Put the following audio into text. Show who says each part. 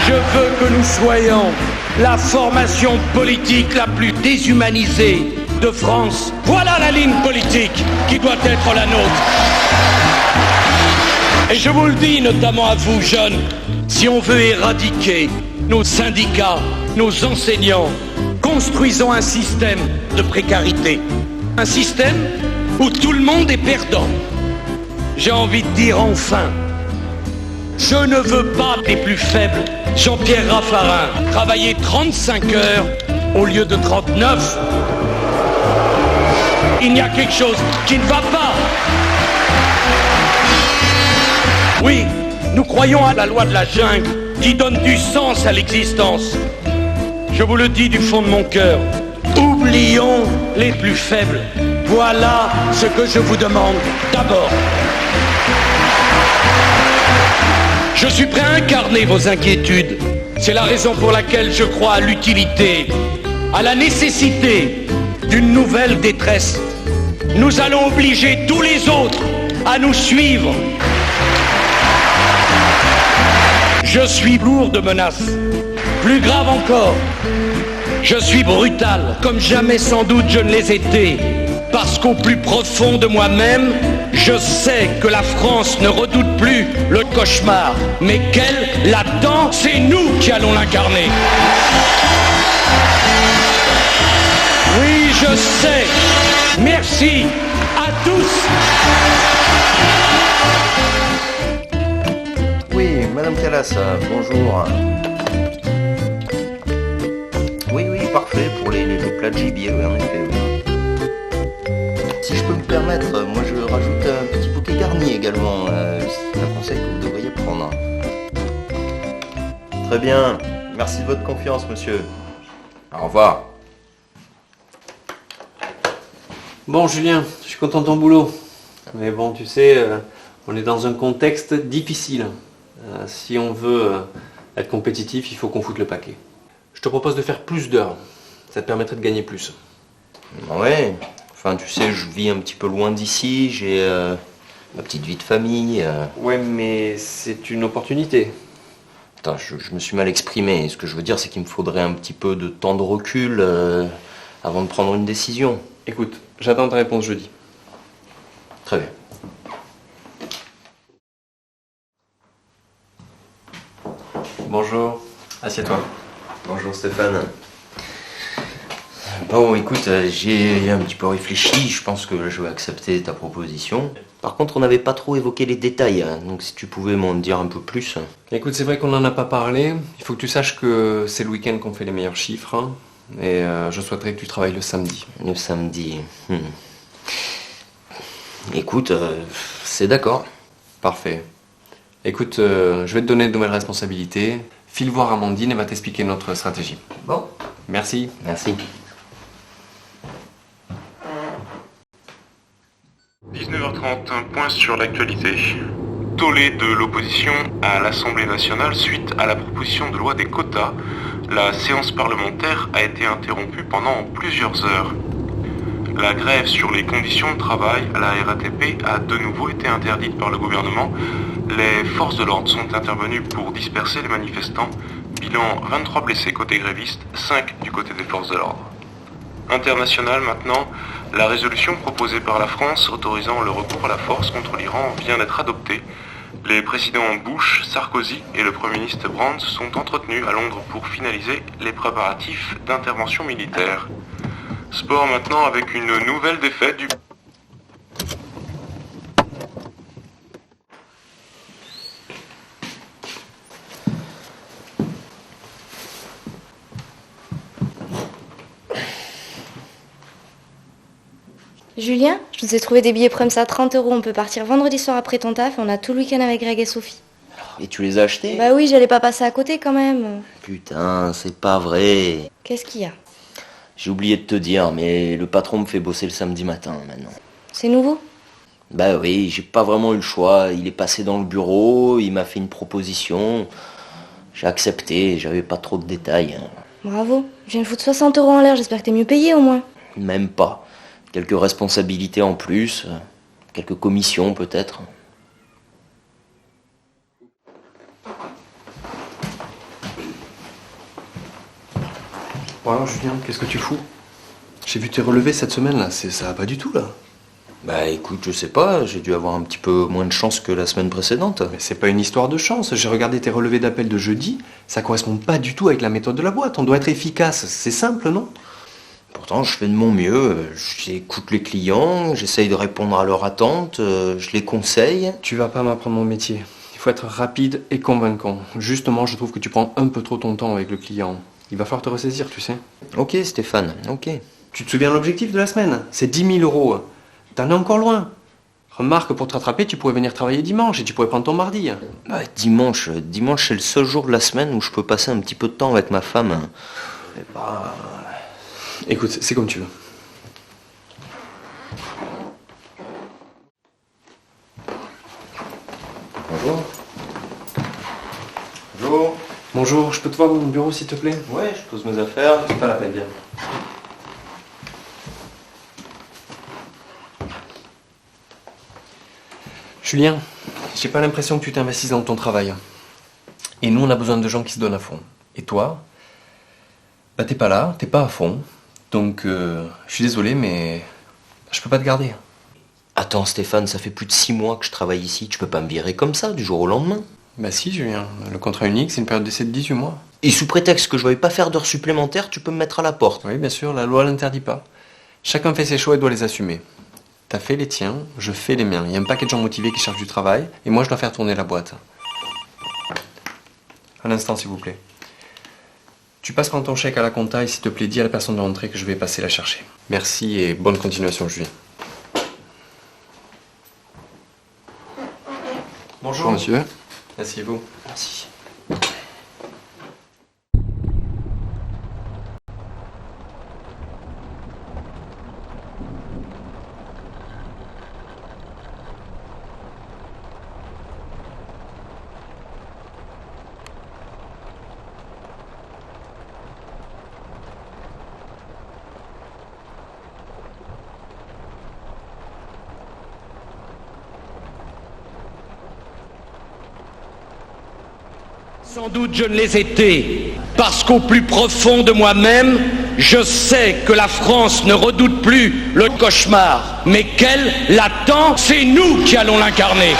Speaker 1: Je veux que nous soyons la formation politique la plus déshumanisée de France. Voilà la ligne politique qui doit être la nôtre. Et je vous le dis notamment à vous, jeunes, si on veut éradiquer nos syndicats, nos enseignants, construisons un système de précarité. Un système où tout le monde est perdant. J'ai envie de dire enfin, je ne veux pas les plus faibles. Jean-Pierre Raffarin, travailler 35 heures au lieu de 39. Il y a quelque chose qui ne va pas. Oui, nous croyons à la loi de la jungle qui donne du sens à l'existence. Je vous le dis du fond de mon cœur, oublions les plus faibles. Voilà ce que je vous demande d'abord. Je suis prêt à incarner vos inquiétudes. C'est la raison pour laquelle je crois à l'utilité, à la nécessité d'une nouvelle détresse. Nous allons obliger tous les autres à nous suivre. Je suis lourd de menaces. Plus grave encore, je suis brutal, comme jamais sans doute je ne l'ai été. Parce qu'au plus profond de moi-même, je sais que la France ne redoute plus le cauchemar, mais qu'elle l'attend, c'est nous qui allons l'incarner. Oui, je sais. Merci à tous.
Speaker 2: Oui, Madame Callas, bonjour. Oui, parfait pour les plats de gibier, oui, en effet, oui. Si je peux me permettre, moi je rajoute un petit bouquet garni également. C'est un conseil que vous devriez prendre. Très bien. Merci de votre confiance, monsieur. Au revoir.
Speaker 3: Bon, Julien, je suis content de ton boulot. Mais bon, tu sais, on est dans un contexte difficile. Si on veut être compétitif, il faut qu'on foute le paquet. Je te propose de faire plus d'heures. Ça te permettrait de gagner plus.
Speaker 2: Ouais. Enfin, tu sais, je vis un petit peu loin d'ici, j'ai ma petite vie de famille.
Speaker 3: Ouais, mais c'est une opportunité.
Speaker 2: Attends, je me suis mal exprimé. Ce que je veux dire, c'est qu'il me faudrait un petit peu de temps de recul avant de prendre une décision.
Speaker 3: Écoute, j'attends ta réponse jeudi.
Speaker 2: Très bien.
Speaker 3: Bonjour, assieds-toi.
Speaker 2: Bonjour Stéphane. Bon, écoute, j'ai un petit peu réfléchi, je pense que je vais accepter ta proposition. Par contre, on n'avait pas trop évoqué les détails, donc si tu pouvais m'en dire un peu plus.
Speaker 3: Écoute, c'est vrai qu'on n'en a pas parlé. Il faut que tu saches que c'est le week-end qu'on fait les meilleurs chiffres. Hein, et je souhaiterais que tu travailles le samedi.
Speaker 2: Le samedi. Écoute, c'est d'accord.
Speaker 3: Parfait. Écoute, je vais te donner de nouvelles responsabilités. File voir Amandine, elle va t'expliquer notre stratégie.
Speaker 2: Bon.
Speaker 3: Merci.
Speaker 2: Merci.
Speaker 4: 19h30, un point sur l'actualité. Tollé de l'opposition à l'Assemblée nationale suite à la proposition de loi des quotas. La séance parlementaire a été interrompue pendant plusieurs heures. La grève sur les conditions de travail à la RATP a de nouveau été interdite par le gouvernement. Les forces de l'ordre sont intervenues pour disperser les manifestants. Bilan 23 blessés côté grévistes, 5 du côté des forces de l'ordre. International maintenant, la résolution proposée par la France autorisant le recours à la force contre l'Iran vient d'être adoptée. Les présidents Bush, Sarkozy et le Premier ministre Brandt sont entretenus à Londres pour finaliser les préparatifs d'intervention militaire. Sport maintenant avec une nouvelle défaite du...
Speaker 5: Julien, je nous ai trouvé des billets Prums à 30 €. On peut partir vendredi soir après ton taf et on a tout le week-end avec Greg et Sophie.
Speaker 2: Et tu les as achetés?
Speaker 5: Bah oui, j'allais pas passer à côté quand même.
Speaker 2: Putain, c'est pas vrai.
Speaker 5: Qu'est-ce qu'il y a?
Speaker 2: J'ai oublié de te dire, mais le patron me fait bosser le samedi matin maintenant.
Speaker 5: C'est nouveau?
Speaker 2: Bah oui, j'ai pas vraiment eu le choix. Il est passé dans le bureau, il m'a fait une proposition. J'ai accepté, j'avais pas trop de détails.
Speaker 5: Bravo, je viens de foutre 60 € en l'air, j'espère que t'es mieux payé au moins.
Speaker 2: Même pas. Quelques responsabilités en plus, quelques commissions peut-être.
Speaker 3: Bon alors Julien, qu'est-ce que tu fous? J'ai vu tes relevés cette semaine là, ça va pas du tout là.
Speaker 2: Bah écoute, je sais pas, j'ai dû avoir un petit peu moins de chance que la semaine précédente.
Speaker 3: Mais c'est pas une histoire de chance, j'ai regardé tes relevés d'appel de jeudi, ça correspond pas du tout avec la méthode de la boîte, on doit être efficace, c'est simple non?
Speaker 2: Pourtant, je fais de mon mieux, j'écoute les clients, j'essaye de répondre à leurs attentes, je les conseille.
Speaker 3: Tu vas pas m'apprendre mon métier, il faut être rapide et convaincant. Justement, je trouve que tu prends un peu trop ton temps avec le client. Il va falloir te ressaisir, tu sais.
Speaker 2: Ok Stéphane, ok.
Speaker 3: Tu te souviens de l'objectif de la semaine? C'est 10 000 €. T'en es encore loin. Remarque, pour te rattraper, tu pourrais venir travailler dimanche et tu pourrais prendre ton mardi.
Speaker 2: Bah, dimanche c'est le seul jour de la semaine où je peux passer un petit peu de temps avec ma femme.
Speaker 3: Écoute, c'est comme tu veux.
Speaker 2: Bonjour. Bonjour.
Speaker 3: Bonjour, je peux te voir dans mon bureau s'il te plaît?
Speaker 2: Ouais, je pose mes affaires.
Speaker 3: C'est pas la peine, viens. Julien, j'ai pas l'impression que tu t'investisses dans ton travail. Et nous, on a besoin de gens qui se donnent à fond. Et toi, bah t'es pas là, t'es pas à fond. Donc, je suis désolé, mais je peux pas te garder.
Speaker 2: Attends Stéphane, ça fait plus de 6 mois que je travaille ici, tu peux pas me virer comme ça, du jour au lendemain.
Speaker 3: Bah si, Julien. Le contrat unique, c'est une période d'essai de 18 mois.
Speaker 2: Et sous prétexte que je ne veuille pas faire d'heures supplémentaires, tu peux me mettre à la porte.
Speaker 3: Oui, bien sûr, la loi l'interdit pas. Chacun fait ses choix et doit les assumer. T'as fait les tiens, je fais les miens. Il y a un paquet de gens motivés qui cherchent du travail, et moi je dois faire tourner la boîte. Un instant, s'il vous plaît. Tu passes prendre ton chèque à la compta et s'il te plaît, dis à la personne de rentrer que je vais passer la chercher. Merci et bonne continuation, Julien. Bonjour, monsieur. Asseyez-vous.
Speaker 2: Merci.
Speaker 1: Sans doute je ne les étais, parce qu'au plus profond de moi-même, je sais que la France ne redoute plus le cauchemar, mais qu'elle l'attend, c'est nous qui allons l'incarner.